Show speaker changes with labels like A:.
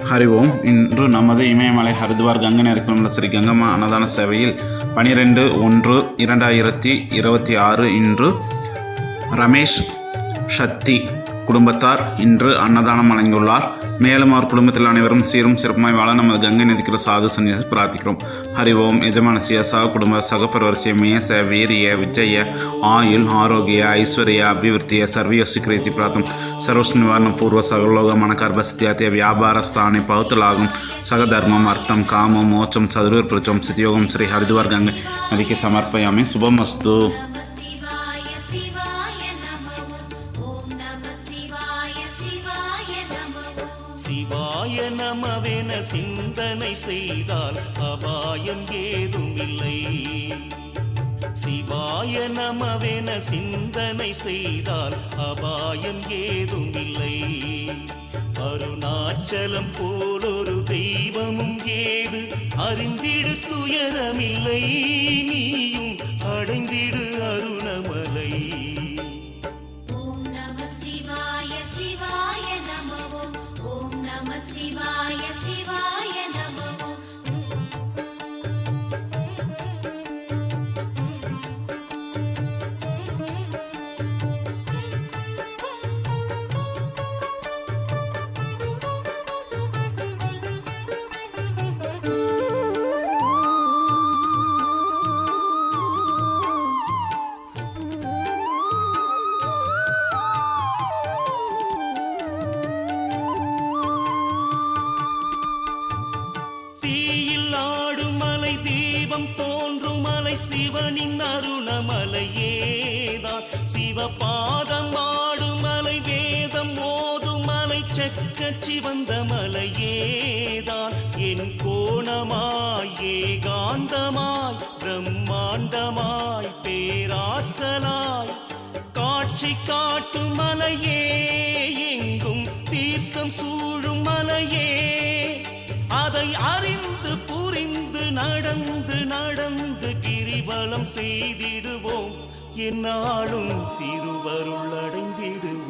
A: ஹரி ஓம். இன்று நமது இமயமலை ஹரித்வார் கங்கை நதிக்குள்ள ஸ்ரீ கங்கம்மா அன்னதான சேவையில் 12/1/2026 இன்று ரமேஷ் சக்தி குடும்பத்தார் இன்று அன்னதானம் வழங்கியுள்ளார். மேலும் அவர் குடும்பத்தில் அனைவரும் சீரும் சிறப்புமாய் வாழ நமது கங்கை நதிக்குள்ள சாது சன்னியாசி பிரார்த்திக்கிறோம். ஹரி ஓம். ಯಜಮಾನಸ್ಯ ಸಹ ಕುಟುಂಬ ಸಹಪರಿವಾರಸ್ಯ ಮೇಯಸ ವೀರ್ಯ ವಿಜಯ ಆಯುಲ್ ಆರೋಗ್ಯ ಐಶ್ವರ್ಯ ಅಭಿವೃದ್ಧಿಯ ಸರ್ವಯೋಸಿಕ್ರೀತಿ ಪ್ರಾರ್ಥಂ ಸರ್ವಸ್ ನಿವಾರಣ ಪೂರ್ವ ಸಗಲೋಗ ಮನಕರ್ಭಸ್ಥ್ಯಾತಿ ವ್ಯಾಪಾರ ಸ್ಥಾನೆ ಪೌತಲಾಗಂ ಸಗಧರ್ಮಂ ಅರ್ಥಂ ಕಾಮಂ ಮೋಚಂ ಸದೃರ್ಪೃಚಂ ಸಿದ್ಯೋಗಂ ಶ್ರೀ ಹರಿದ್ವಾರ್ ಗಂಗೆ ನದಿಗೆ ಸಮರ್ಪಯಾಮಿ. ಶುಭಮಸ್ತು.
B: சிவாய நமவென சிந்தனை செய்தால் அபாயம் ஏதுமில்லை. சிவாய நமவென சிந்தனை செய்தால் அபாயம் ஏதுமில்லை. அருணாச்சலம் போலொரு தெய்வமும் ஏது அறிந்திடு துயரமில்லை. நீயும் அடைந்திடு அருணமலை.
C: சிவாய சிவாய நமோ.
B: தீபம் தோன்றும் மலை சிவனின் அருணமலையேதான். சிவபாதம் ஆடும் மலை வேதம் ஓதும் மலை செக்க சிவந்த மலையேதான். என் கோணமாய் ஏகாந்தமாய் பிரம்மாண்டமாய் பேராற்றலாய் காட்சி காட்டும் மலையே. எங்கும் தீர்த்தம் சூழும் மலையே. அதை அறிந்து புரிந்து நடந்து நடந்து கிரிவலம் செய்திடுவோம். என்னாலும் திருவருள் அடைந்திடுவோம்.